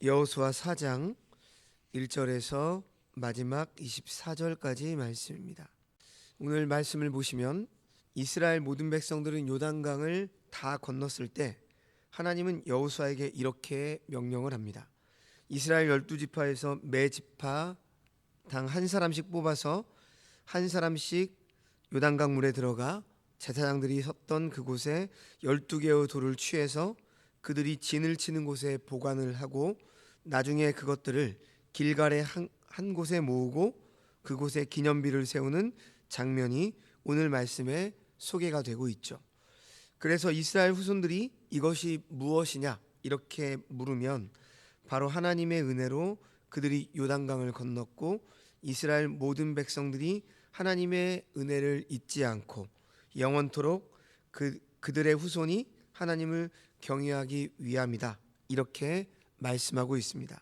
여호수아 4장 1절에서 마지막 24절까지 말씀입니다. 오늘 말씀을 보시면 이스라엘 모든 백성들은 요단강을 다 건넜을 때 하나님은 여호수아에게 이렇게 명령을 합니다. 이스라엘 12지파에서 매 지파 당 한 사람씩 뽑아서 한 사람씩 요단강 물에 들어가 제사장들이 섰던 그곳에 12개의 돌을 취해서 그들이 진을 치는 곳에 보관을 하고 나중에 그것들을 길갈의 한 곳에 모으고 그곳에 기념비를 세우는 장면이 오늘 말씀에 소개가 되고 있죠. 그래서 이스라엘 후손들이 이것이 무엇이냐 이렇게 물으면 바로 하나님의 은혜로 그들이 요단강을 건넜고 이스라엘 모든 백성들이 하나님의 은혜를 잊지 않고 영원토록 그들의 후손이 하나님을 경외하기 위함이다. 이렇게 말씀하고 있습니다.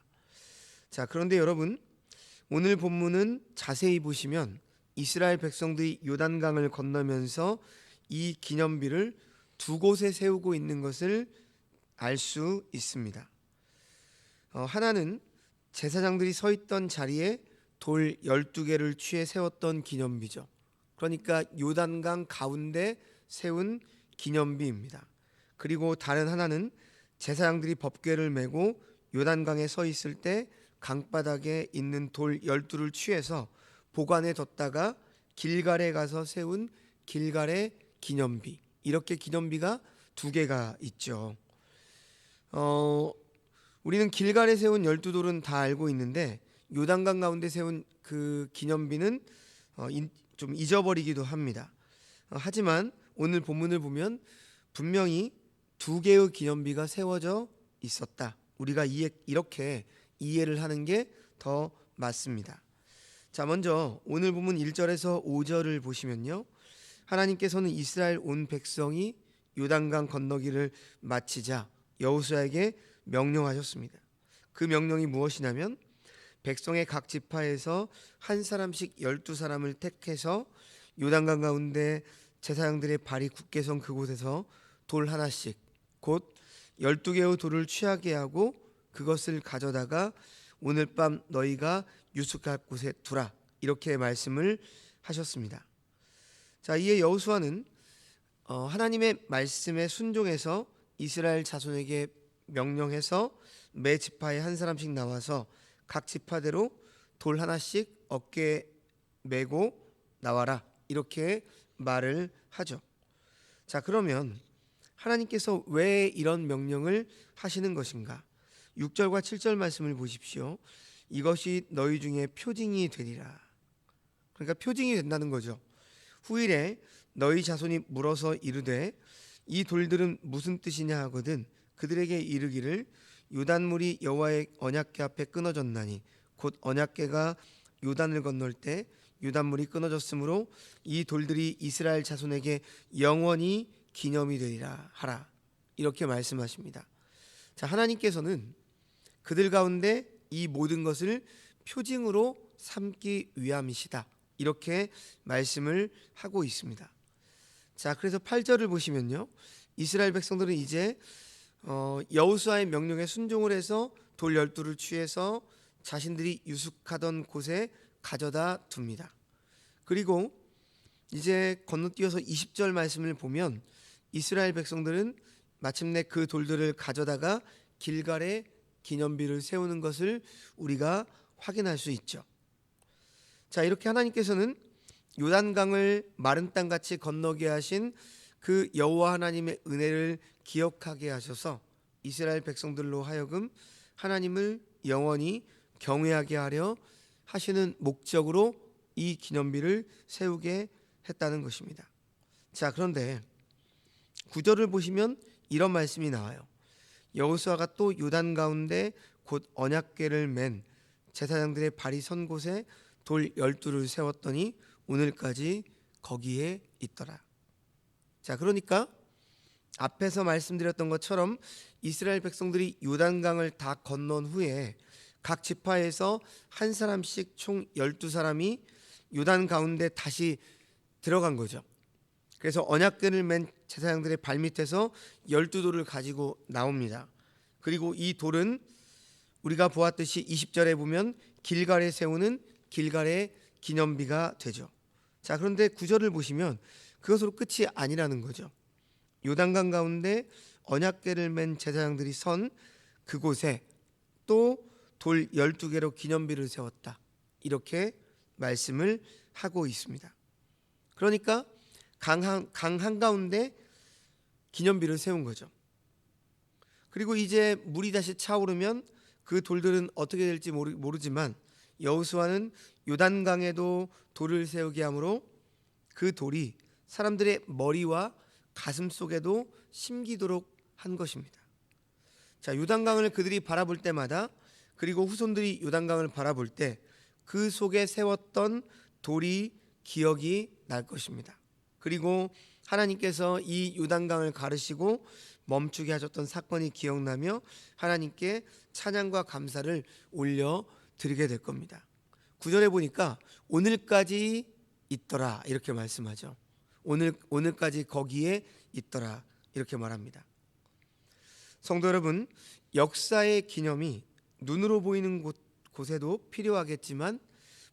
자, 그런데 여러분, 오늘 본문은 자세히 보시면 이스라엘 백성들이 요단강을 건너면서 이 기념비를 두 곳에 세우고 있는 것을 알 수 있습니다. 하나는 제사장들이 서 있던 자리에 돌 12개를 취해 세웠던 기념비죠. 그러니까 요단강 가운데 세운 기념비입니다. 그리고 다른 하나는 제사장들이 법궤를 메고 요단강에 서 있을 때 강바닥에 있는 돌 12를 취해서 보관해 뒀다가 길갈에 가서 세운 길갈의 기념비. 이렇게 기념비가 두 개가 있죠. 우리는 길갈에 세운 12돌은 다 알고 있는데 요단강 가운데 세운 그 기념비는 좀 잊어버리기도 합니다. 하지만 오늘 본문을 보면 분명히 두 개의 기념비가 세워져 있었다. 우리가 이렇게 이해를 하는 게 더 맞습니다. 자, 먼저 오늘 본문 1절에서 5절을 보시면요. 하나님께서는 이스라엘 온 백성이 요단강 건너기를 마치자 여호수아에게 명령하셨습니다. 그 명령이 무엇이냐면 백성의 각 지파에서 한 사람씩 12사람을 택해서 요단강 가운데 제사장들의 발이 굳게 선 그곳에서 돌 하나씩 곧 12개의 돌을 취하게 하고 그것을 가져다가 오늘 밤 너희가 유숙할 곳에 두라. 이렇게 말씀을 하셨습니다. 자, 이에 여호수아는 하나님의 말씀에 순종해서 이스라엘 자손에게 명령해서 매 지파에 한 사람씩 나와서 각 지파대로 돌 하나씩 어깨에 메고 나와라. 이렇게 말을 하죠. 자, 그러면 하나님께서 왜 이런 명령을 하시는 것인가? 6절과 7절 말씀을 보십시오. 이것이 너희 중에 표징이 되리라. 그러니까 표징이 된다는 거죠. 후일에 너희 자손이 물어서 이르되 이 돌들은 무슨 뜻이냐 하거든 그들에게 이르기를 요단물이 여호와의 언약궤 앞에 끊어졌나니 곧 언약궤가 요단을 건널 때 요단물이 끊어졌으므로 이 돌들이 이스라엘 자손에게 영원히 기념이 되리라 하라. 이렇게 말씀하십니다. 자, 하나님께서는 그들 가운데 이 모든 것을 표징으로 삼기 위함이시다. 이렇게 말씀을 하고 있습니다. 자, 그래서 8절을 보시면요. 이스라엘 백성들은 이제 여호수아의 명령에 순종을 해서 돌 12를 취해서 자신들이 유숙하던 곳에 가져다 둡니다. 그리고 이제 건너뛰어서 20절 말씀을 보면 이스라엘 백성들은 마침내 그 돌들을 가져다가 길갈에 기념비를 세우는 것을 우리가 확인할 수 있죠. 자, 이렇게 하나님께서는 요단강을 마른 땅같이 건너게 하신 그 여호와 하나님의 은혜를 기억하게 하셔서 이스라엘 백성들로 하여금 하나님을 영원히 경외하게 하려 하시는 목적으로 이 기념비를 세우게 했다는 것입니다. 자, 그런데 9절을 보시면 이런 말씀이 나와요. 여호수아가 또 요단 가운데 곧 언약궤를 맨 제사장들의 발이 선 곳에 돌 12를 세웠더니 오늘까지 거기에 있더라. 자, 그러니까 앞에서 말씀드렸던 것처럼 이스라엘 백성들이 요단강을 다 건넌 후에 각 지파에서 한 사람씩 총 12사람이 요단 가운데 다시 들어간 거죠. 그래서 언약궤를 맨 제사장들의 발밑에서 12돌을 가지고 나옵니다. 그리고 이 돌은 우리가 보았듯이 20절에 보면 길갈에 세우는 길갈의 기념비가 되죠. 자, 그런데 9절을 보시면 그것으로 끝이 아니라는 거죠. 요단강 가운데 언약궤를 맨 제사장들이 선 그곳에 또 돌 12개로 기념비를 세웠다. 이렇게 말씀을 하고 있습니다. 그러니까 강 한가운데 기념비를 세운 거죠. 그리고 이제 물이 다시 차오르면 그 돌들은 어떻게 될지 모르지만 여호수아는 요단강에도 돌을 세우게 하므로 그 돌이 사람들의 머리와 가슴 속에도 심기도록 한 것입니다. 자, 요단강을 그들이 바라볼 때마다, 그리고 후손들이 요단강을 바라볼 때 그 속에 세웠던 돌이 기억이 날 것입니다. 그리고 하나님께서 이 요단강을 가르시고 멈추게 하셨던 사건이 기억나며 하나님께 찬양과 감사를 올려 드리게 될 겁니다. 9절에 보니까 오늘까지 있더라 이렇게 말씀하죠. 오늘까지 거기에 있더라 이렇게 말합니다. 성도 여러분, 역사의 기념이 눈으로 보이는 곳에도 필요하겠지만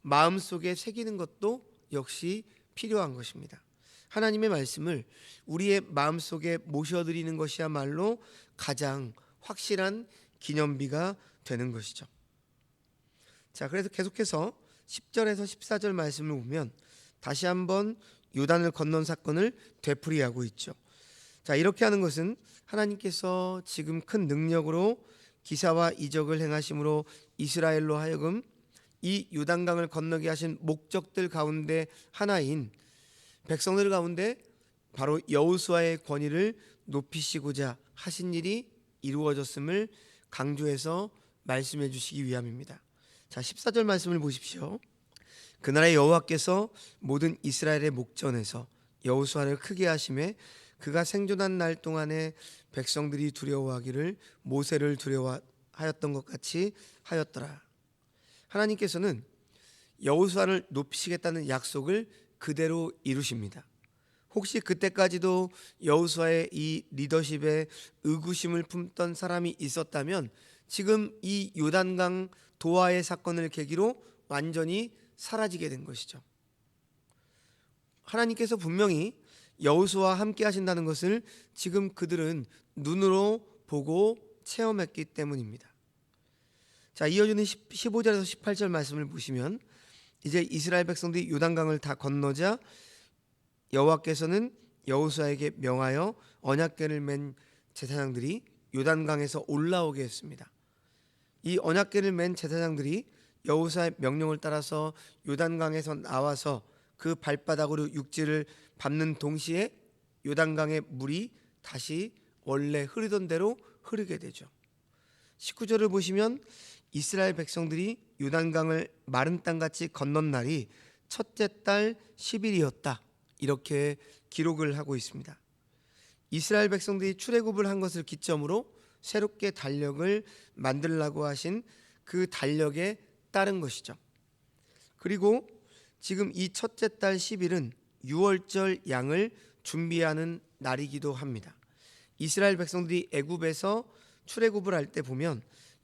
마음속에 새기는 것도 역시 필요한 것입니다. 하나님의 말씀을 우리의 마음속에 모셔드리는 것이야말로 가장 확실한 기념비가 되는 것이죠. 자, 그래서 계속해서 10절에서 14절 말씀을 보면 다시 한번 요단을 건넌 사건을 되풀이하고 있죠. 자, 이렇게 하는 것은 하나님께서 지금 큰 능력으로 기사와 이적을 행하심으로 이스라엘로 하여금 이 요단강을 건너게 하신 목적들 가운데 하나인 백성들 가운데 바로 여호수아의 권위를 높이시고자 하신 일이 이루어졌음을 강조해서 말씀해 주시기 위함입니다. 자, 14절 말씀을 보십시오. 그날에 여호와께서 모든 이스라엘의 목전에서 여호수아를 크게 하심에 그가 생존한 날 동안에 백성들이 두려워하기를 모세를 두려워하였던 것 같이 하였더라. 하나님께서는 여호수아를 높이시겠다는 약속을 그대로 이루십니다. 혹시 그때까지도 여호수아의 이 리더십에 의구심을 품던 사람이 있었다면 지금 이 요단강 도하의 사건을 계기로 완전히 사라지게 된 것이죠. 하나님께서 분명히 여호수아와 함께 하신다는 것을 지금 그들은 눈으로 보고 체험했기 때문입니다. 자, 이어지는 15절에서 18절 말씀을 보시면 이제 이스라엘 백성들이 요단강을 다 건너자 여호와께서는 여호수아에게 명하여 언약궤를 맨 제사장들이 요단강에서 올라오게 했습니다. 이 언약궤를 맨 제사장들이 여호수아의 명령을 따라서 요단강에서 나와서 그 발바닥으로 육지를 밟는 동시에 요단강의 물이 다시 원래 흐르던 대로 흐르게 되죠. 19절을 보시면 이스라엘 백성들이 요단강을 마른 땅같이 건넌 날이 첫째 달 10일이었다 이렇게 기록을 하고 있습니다. 이스라엘 백성들이 출애굽을 한 것을 기점으로 새롭게 달력을 만들라고 하신 그 달력에 따른 것이죠. 그리고 지금 이 첫째 달 10일은 유월절 양을 준비하는 날이기도 합니다. 이스라엘 백성들이 애굽에서 출애굽을 할 때 보면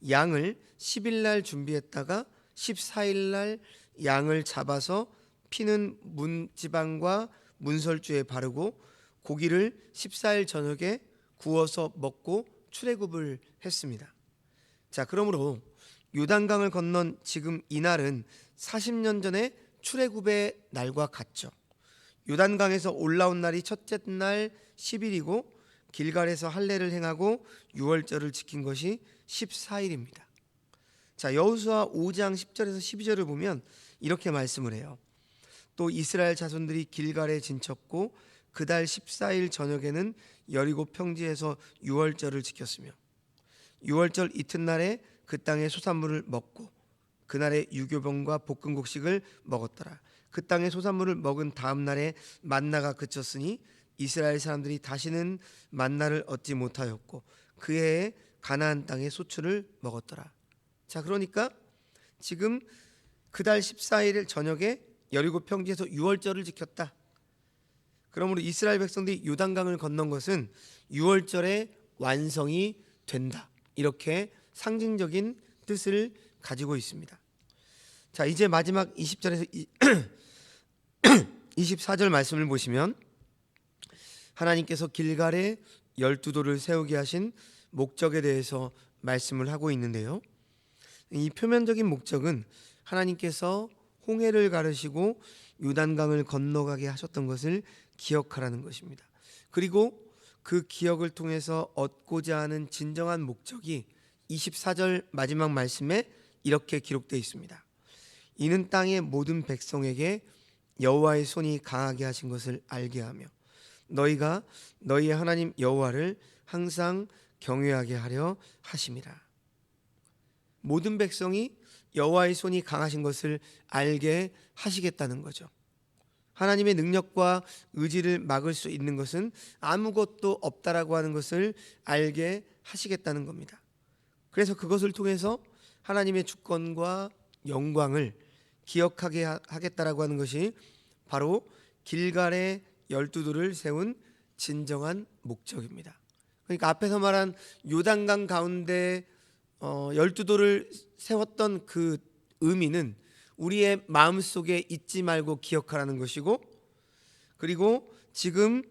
양을 10일 날 준비했다가 14일 날 양을 잡아서 피는 문지방과 문설주에 바르고 고기를 14일 저녁에 구워서 먹고 출애굽을 했습니다. 자, 그러므로 요단강을 건넌 지금 이 날은 40년 전에 출애굽의 날과 같죠. 요단강에서 올라온 날이 첫째 날 10일이고 길갈에서 할례를 행하고 유월절을 지킨 것이 14일입니다. 자, 여호수아 5장 10절에서 12절을 보면 이렇게 말씀을 해요. 또 이스라엘 자손들이 길갈에 진쳤고 그달 14일 저녁에는 여리고 평지에서 유월절을 지켰으며 유월절 이튿날에 그 땅의 소산물을 먹고 그날에 유교병과 볶은 곡식을 먹었더라. 그 땅의 소산물을 먹은 다음 날에 만나가 그쳤으니 이스라엘 사람들이 다시는 만나를 얻지 못하였고 그 해에 가나안 땅의 소출을 먹었더라. 자, 그러니까 지금 그달 14일 저녁에 여리고 평지에서 유월절을 지켰다. 그러므로 이스라엘 백성들이 요단강을 건넌 것은 유월절의 완성이 된다. 이렇게 상징적인 뜻을 가지고 있습니다. 자, 이제 마지막 20절에서 24절 말씀을 보시면 하나님께서 길갈에 12돌을 세우게 하신 목적에 대해서 말씀을 하고 있는데요. 이 표면적인 목적은 하나님께서 홍해를 가르시고 요단강을 건너가게 하셨던 것을 기억하라는 것입니다. 그리고 그 기억을 통해서 얻고자 하는 진정한 목적이 24절 마지막 말씀에 이렇게 기록되어 있습니다. 이는 땅의 모든 백성에게 여호와의 손이 강하게 하신 것을 알게 하며 너희가 너희의 하나님 여호와를 항상 경외하게 하려 하심이라. 모든 백성이 여호와의 손이 강하신 것을 알게 하시겠다는 거죠. 하나님의 능력과 의지를 막을 수 있는 것은 아무것도 없다라고 하는 것을 알게 하시겠다는 겁니다. 그래서 그것을 통해서 하나님의 주권과 영광을 기억하게 하겠다라고 하는 것이 바로 길갈에 12돌을 세운 진정한 목적입니다. 그러니까 앞에서 말한 요단강 가운데 12돌을 세웠던 그 의미는 우리의 마음속에 잊지 말고 기억하라는 것이고, 그리고 지금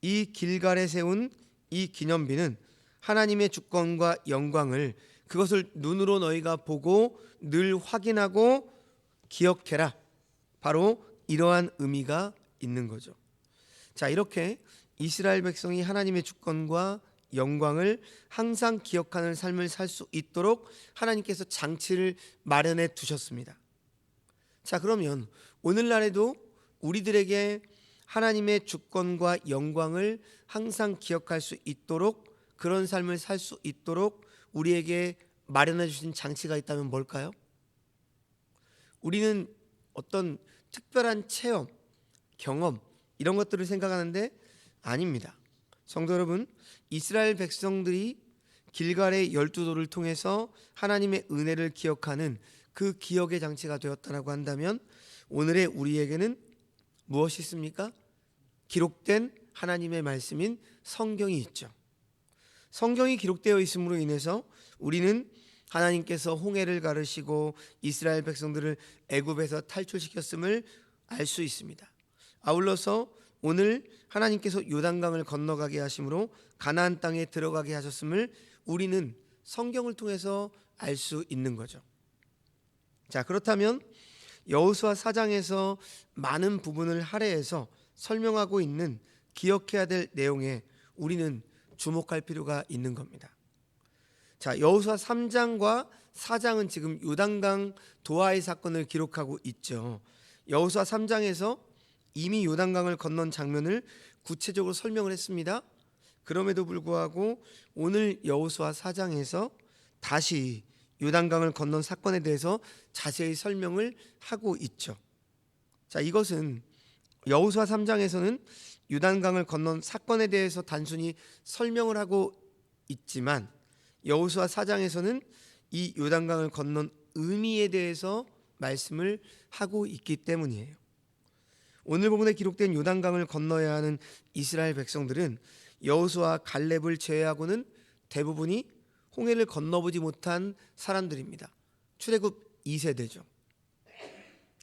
이 길갈에 세운 이 기념비는 하나님의 주권과 영광을 그것을 눈으로 너희가 보고 늘 확인하고 기억해라. 바로 이러한 의미가 있는 거죠. 자, 이렇게 이스라엘 백성이 하나님의 주권과 영광을 항상 기억하는 삶을 살 수 있도록 하나님께서 장치를 마련해 두셨습니다. 자, 그러면 오늘날에도 우리들에게 하나님의 주권과 영광을 항상 기억할 수 있도록, 그런 삶을 살 수 있도록 우리에게 마련해 주신 장치가 있다면 뭘까요? 우리는 어떤 특별한 체험, 경험 이런 것들을 생각하는데 아닙니다. 성도 여러분, 이스라엘 백성들이 길갈의 12돌을 통해서 하나님의 은혜를 기억하는 그 기억의 장치가 되었다고 한다면 오늘의 우리에게는 무엇이 있습니까? 기록된 하나님의 말씀인 성경이 있죠. 성경이 기록되어 있음으로 인해서 우리는 하나님께서 홍해를 가르시고 이스라엘 백성들을 애굽에서 탈출시켰음을 알 수 있습니다. 아울러서 오늘 하나님께서 요단강을 건너가게 하심으로 가나안 땅에 들어가게 하셨음을 우리는 성경을 통해서 알 수 있는 거죠. 자, 그렇다면 여호수아 4장에서 많은 부분을 할애해서 설명하고 있는 기억해야 될 내용에 우리는 주목할 필요가 있는 겁니다. 자, 여호수아 3장과 4장은 지금 요단강 도하의 사건을 기록하고 있죠. 여호수아 3장에서 이미 요단강을 건넌 장면을 구체적으로 설명을 했습니다. 그럼에도 불구하고 오늘 여호수아 4장에서 다시 요단강을 건넌 사건에 대해서 자세히 설명을 하고 있죠. 자, 이것은 여호수아 3장에서는 요단강을 건넌 사건에 대해서 단순히 설명을 하고 있지만 여호수아 4장에서는 이 요단강을 건넌 의미에 대해서 말씀을 하고 있기 때문이에요. 오늘 본문에 기록된 요단강을 건너야 하는 이스라엘 백성들은 여호수아 갈렙을 제외하고는 대부분이 홍해를 건너보지 못한 사람들입니다. 출애굽 2세대죠.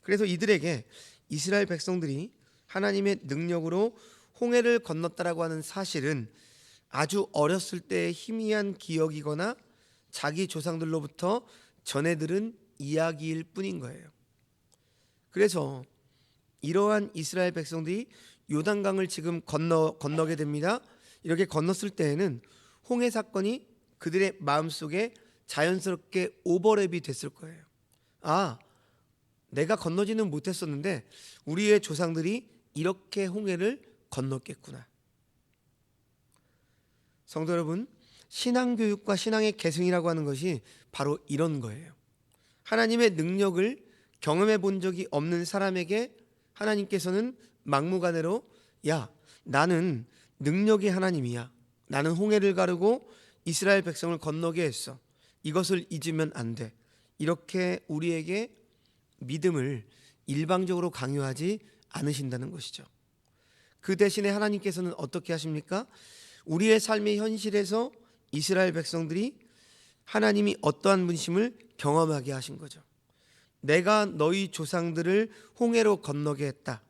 그래서 이들에게 이스라엘 백성들이 하나님의 능력으로 홍해를 건넜다라고 하는 사실은 아주 어렸을 때의 희미한 기억이거나 자기 조상들로부터 전해 들은 이야기일 뿐인 거예요. 그래서 이러한 이스라엘 백성들이 요단강을 지금 건너게 됩니다. 이렇게 건넜을 때에는 홍해 사건이 그들의 마음속에 자연스럽게 오버랩이 됐을 거예요. 아, 내가 건너지는 못했었는데 우리의 조상들이 이렇게 홍해를 건넜겠구나. 성도 여러분, 신앙교육과 신앙의 계승이라고 하는 것이 바로 이런 거예요. 하나님의 능력을 경험해 본 적이 없는 사람에게 하나님께서는 막무가내로 야, 나는 능력이 하나님이야. 나는 홍해를 가르고 이스라엘 백성을 건너게 했어. 이것을 잊으면 안 돼. 이렇게 우리에게 믿음을 일방적으로 강요하지 않으신다는 것이죠. 그 대신에 하나님께서는 어떻게 하십니까? 우리의 삶의 현실에서 이스라엘 백성들이 하나님이 어떠한 분이심을 경험하게 하신 거죠. 내가 너희 조상들을 홍해로 건너게 했다.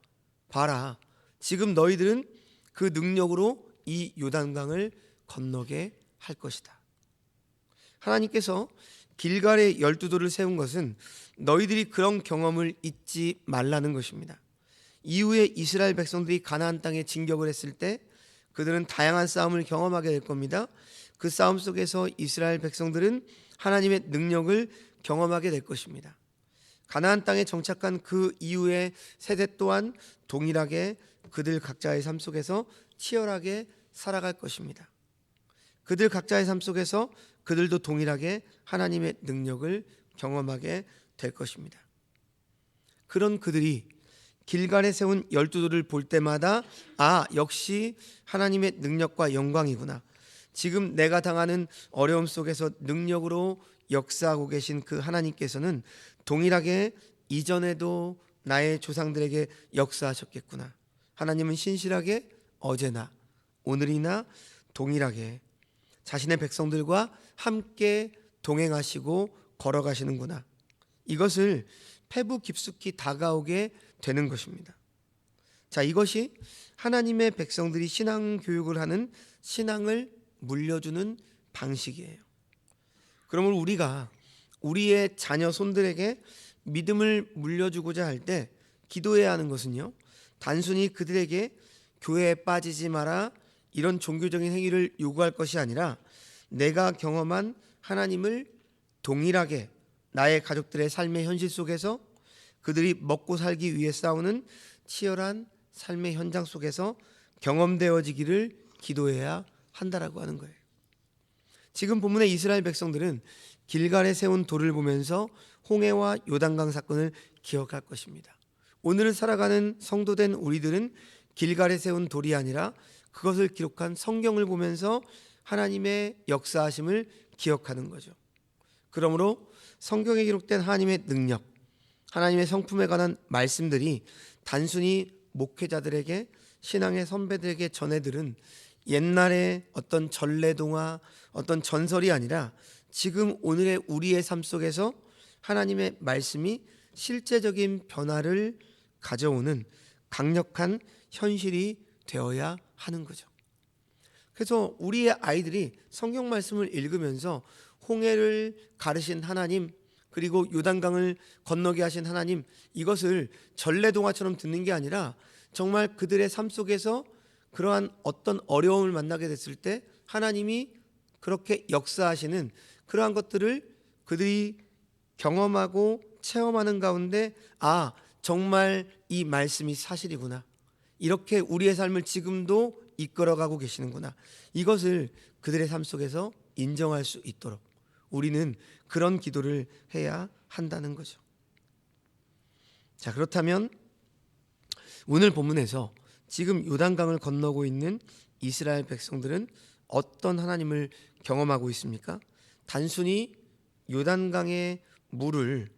봐라. 지금 너희들은 그 능력으로 이 요단강을 건너게 할 것이다. 하나님께서 길갈에 12돌을 세운 것은 너희들이 그런 경험을 잊지 말라는 것입니다. 이후에 이스라엘 백성들이 가나안 땅에 진격을 했을 때 그들은 다양한 싸움을 경험하게 될 겁니다. 그 싸움 속에서 이스라엘 백성들은 하나님의 능력을 경험하게 될 것입니다. 가나안 땅에 정착한 그 이후의 세대 또한 동일하게 그들 각자의 삶 속에서 치열하게 살아갈 것입니다. 그들 각자의 삶 속에서 그들도 동일하게 하나님의 능력을 경험하게 될 것입니다. 그런 그들이 길갈에 세운 12돌을 볼 때마다 역시 하나님의 능력과 영광이구나. 지금 내가 당하는 어려움 속에서 능력으로 역사하고 계신 그 하나님께서는 동일하게 이전에도 나의 조상들에게 역사하셨겠구나. 하나님은 신실하게 어제나 오늘이나 동일하게 자신의 백성들과 함께 동행하시고 걸어가시는구나. 이것을 패부 깊숙이 다가오게 되는 것입니다. 자, 이것이 하나님의 백성들이 신앙 교육을 하는 신앙을 물려주는 방식이에요. 그러므로 우리가 우리의 자녀 손들에게 믿음을 물려주고자 할 때 기도해야 하는 것은요, 단순히 그들에게 교회에 빠지지 마라 이런 종교적인 행위를 요구할 것이 아니라 내가 경험한 하나님을 동일하게 나의 가족들의 삶의 현실 속에서 그들이 먹고 살기 위해 싸우는 치열한 삶의 현장 속에서 경험되어지기를 기도해야 한다라고 하는 거예요. 지금 본문의 이스라엘 백성들은 길갈에 세운 돌을 보면서 홍해와 요단강 사건을 기억할 것입니다. 오늘을 살아가는 성도된 우리들은 길갈에 세운 돌이 아니라 그것을 기록한 성경을 보면서 하나님의 역사하심을 기억하는 거죠. 그러므로 성경에 기록된 하나님의 능력, 하나님의 성품에 관한 말씀들이 단순히 목회자들에게, 신앙의 선배들에게 전해들은 옛날의 어떤 전래동화, 어떤 전설이 아니라 지금 오늘의 우리의 삶 속에서 하나님의 말씀이 실제적인 변화를 가져오는 강력한 현실이 되어야 하는 거죠. 그래서 우리의 아이들이 성경 말씀을 읽으면서 홍해를 가르신 하나님, 그리고 요단강을 건너게 하신 하나님, 이것을 전래동화처럼 듣는 게 아니라 정말 그들의 삶 속에서 그러한 어떤 어려움을 만나게 됐을 때 하나님이 그렇게 역사하시는 그러한 것들을 그들이 경험하고 체험하는 가운데 정말 이 말씀이 사실이구나, 이렇게 우리의 삶을 지금도 이끌어가고 계시는구나, 이것을 그들의 삶 속에서 인정할 수 있도록 우리는 그런 기도를 해야 한다는 거죠. 자, 그렇다면 오늘 본문에서 지금 요단강을 건너고 있는 이스라엘 백성들은 어떤 하나님을 경험하고 있습니까? 단순히 요단강의 물을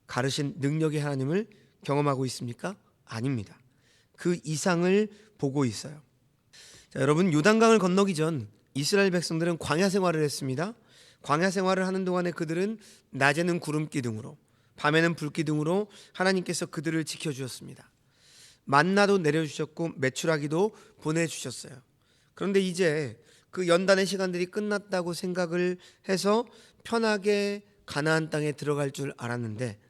가르신 능력의 하나님을 경험하고 있습니까? 아닙니다. 그 이상을 보고 있어요. 자, 여러분, 요단강을 건너기 전 이스라엘 백성들은 광야 생활을 했습니다. 광야 생활을 하는 동안에 그들은 낮에는 구름 기둥으로, 밤에는 불 기둥으로 하나님께서 그들을 지켜주셨습니다. 만나도 내려주셨고 메추라기도 보내주셨어요. 그런데 이제 그 연단의 시간들이 끝났다고 생각을 해서 편하게 가나안 땅에 들어갈 줄 알았는데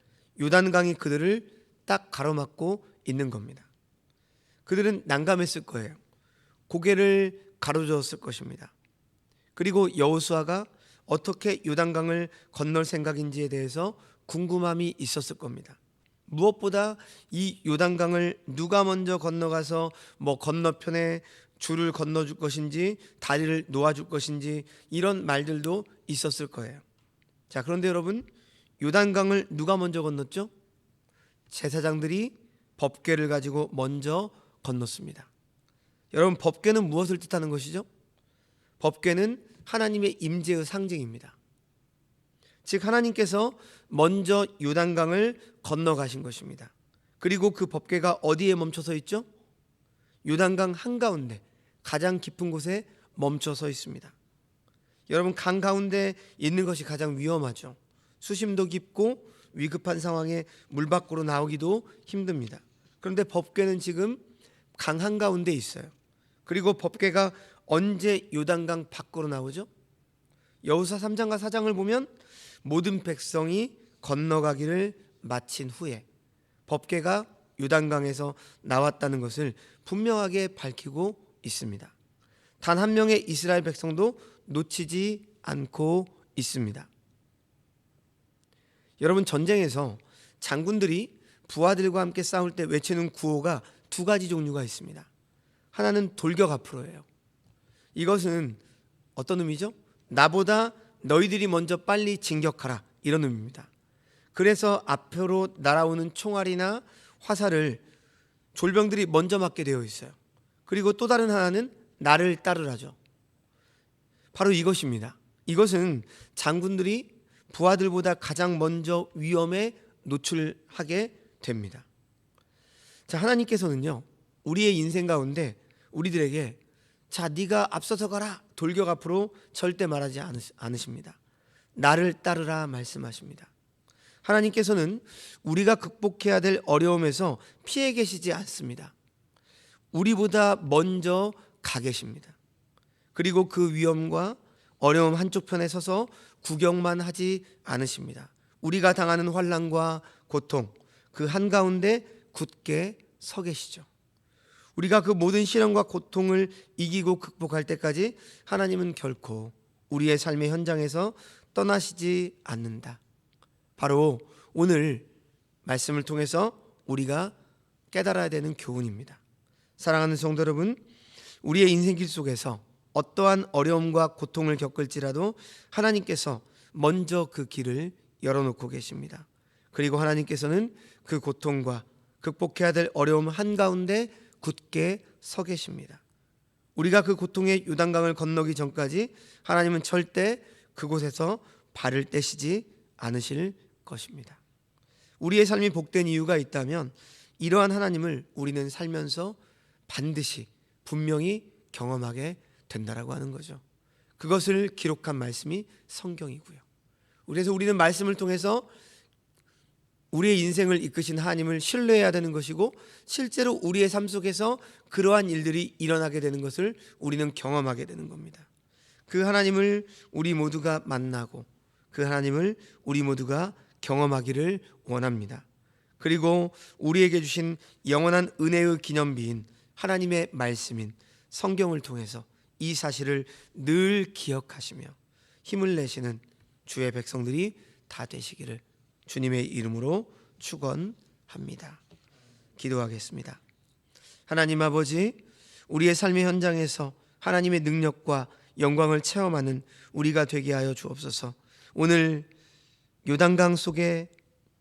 요단강이 그들을 딱 가로막고 있는 겁니다. 그들은 난감했을 거예요. 고개를 가로저었을 것입니다. 그리고 여호수아가 어떻게 요단강을 건널 생각인지에 대해서 궁금함이 있었을 겁니다. 무엇보다 이 요단강을 누가 먼저 건너가서 건너편에 줄을 건너줄 것인지 다리를 놓아줄 것인지 이런 말들도 있었을 거예요. 자, 그런데 여러분, 요단강을 누가 먼저 건넜죠? 제사장들이 법궤를 가지고 먼저 건넜습니다. 여러분, 법궤는 무엇을 뜻하는 것이죠? 법궤는 하나님의 임재의 상징입니다. 즉 하나님께서 먼저 요단강을 건너가신 것입니다. 그리고 그 법궤가 어디에 멈춰서 있죠? 요단강 한가운데 가장 깊은 곳에 멈춰서 있습니다. 여러분, 강 가운데 있는 것이 가장 위험하죠. 수심도 깊고 위급한 상황에 물 밖으로 나오기도 힘듭니다. 그런데 법궤는 지금 강 한가운데 있어요. 그리고 법궤가 언제 요단강 밖으로 나오죠? 여호수아 3장과 4장을 보면 모든 백성이 건너가기를 마친 후에 법궤가 요단강에서 나왔다는 것을 분명하게 밝히고 있습니다. 단 한 명의 이스라엘 백성도 놓치지 않고 있습니다. 여러분, 전쟁에서 장군들이 부하들과 함께 싸울 때 외치는 구호가 두 가지 종류가 있습니다. 하나는 돌격 앞으로예요. 이것은 어떤 의미죠? 나보다 너희들이 먼저 빨리 진격하라, 이런 의미입니다. 그래서 앞으로 날아오는 총알이나 화살을 졸병들이 먼저 맞게 되어 있어요. 그리고 또 다른 하나는 나를 따르라죠. 바로 이것입니다. 이것은 장군들이 부하들보다 가장 먼저 위험에 노출하게 됩니다. 자, 하나님께서는요, 우리의 인생 가운데 우리들에게 자, 네가 앞서서 가라, 돌격 앞으로 절대 말하지 않으십니다. 나를 따르라 말씀하십니다. 하나님께서는 우리가 극복해야 될 어려움에서 피해 계시지 않습니다. 우리보다 먼저 가 계십니다. 그리고 그 위험과 어려움 한쪽 편에 서서 구경만 하지 않으십니다. 우리가 당하는 환난과 고통, 그 한가운데 굳게 서 계시죠. 우리가 그 모든 시련과 고통을 이기고 극복할 때까지 하나님은 결코 우리의 삶의 현장에서 떠나시지 않는다. 바로 오늘 말씀을 통해서 우리가 깨달아야 되는 교훈입니다. 사랑하는 성도 여러분, 우리의 인생길 속에서 어떠한 어려움과 고통을 겪을지라도 하나님께서 먼저 그 길을 열어놓고 계십니다. 그리고 하나님께서는 그 고통과 극복해야 될 어려움 한가운데 굳게 서 계십니다. 우리가 그 고통의 요단강을 건너기 전까지 하나님은 절대 그곳에서 발을 떼시지 않으실 것입니다. 우리의 삶이 복된 이유가 있다면 이러한 하나님을 우리는 살면서 반드시 분명히 경험하게 된다라고 하는 거죠. 그것을 기록한 말씀이 성경이고요. 그래서 우리는 말씀을 통해서 우리의 인생을 이끄신 하나님을 신뢰해야 되는 것이고, 실제로 우리의 삶 속에서 그러한 일들이 일어나게 되는 것을 우리는 경험하게 되는 겁니다. 그 하나님을 우리 모두가 만나고 그 하나님을 우리 모두가 경험하기를 원합니다. 그리고 우리에게 주신 영원한 은혜의 기념비인 하나님의 말씀인 성경을 통해서 이 사실을 늘 기억하시며 힘을 내시는 주의 백성들이 다 되시기를 주님의 이름으로 축원합니다. 기도하겠습니다. 하나님 아버지, 우리의 삶의 현장에서 하나님의 능력과 영광을 체험하는 우리가 되게 하여 주옵소서. 오늘 요단강 속에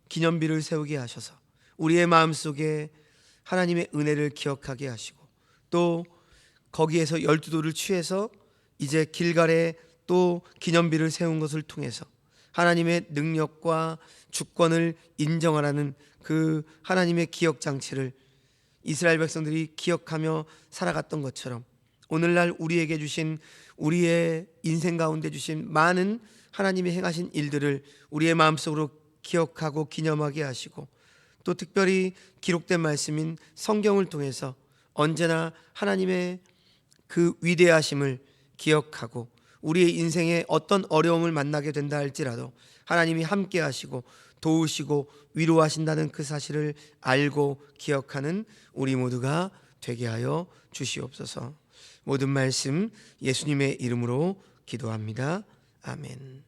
기념비를 세우게 하셔서 우리의 마음속에 하나님의 은혜를 기억하게 하시고, 또 거기에서 12돌을 취해서 이제 길갈에 또 기념비를 세운 것을 통해서 하나님의 능력과 주권을 인정하라는 그 하나님의 기억 장치를 이스라엘 백성들이 기억하며 살아갔던 것처럼, 오늘날 우리에게 주신, 우리의 인생 가운데 주신 많은 하나님이 행하신 일들을 우리의 마음속으로 기억하고 기념하게 하시고, 또 특별히 기록된 말씀인 성경을 통해서 언제나 하나님의 그 위대하심을 기억하고, 우리의 인생에 어떤 어려움을 만나게 된다 할지라도 하나님이 함께 하시고 도우시고 위로하신다는 그 사실을 알고 기억하는 우리 모두가 되게 하여 주시옵소서. 모든 말씀 예수님의 이름으로 기도합니다. 아멘.